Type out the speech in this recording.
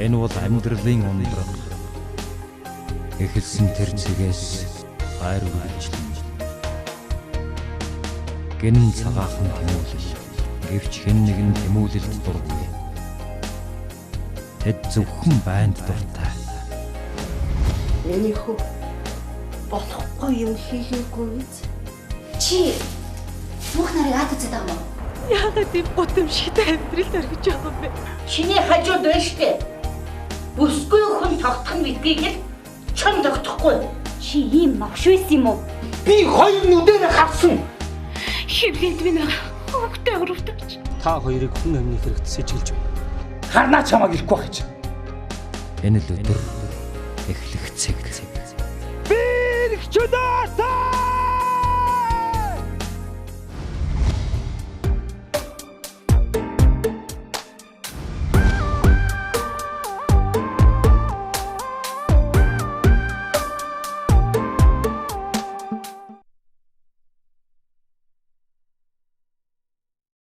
Энэ бол амьдралын ундрах. Эхэлсэн тэр цэгээс гайр үргэлжлэн. Гэн цагаахан тэмүүлэл. Гэвч хэн нэгэн тэмүүлэлд дургүй. Тэд зөвхөн байнд дуртай. Миний хүү болохгүй юм хийгээгүй биз? Чи мөх нарыг аад үзээд байгаа юм уу? Яагаад ийм гутамшигтай амьдрал өргөж байгаа юм бэ? Чиний хажууд байна штэ. Бүсгүй хүн тогтох нь бидгийг л чон тогтохгүй. Чи ийм новш байсан юм уу? Би хоёр нүдээр харсан. Хэвлээд би нэг хөвгтэй өрөвдөж. Та хоёрыг хүн амны хэрэгт сэжгэлж байна. Харнаа чамаг ирэхгүй байх гэж. Энэ л өдөр эхлэх цэг. Би чудаа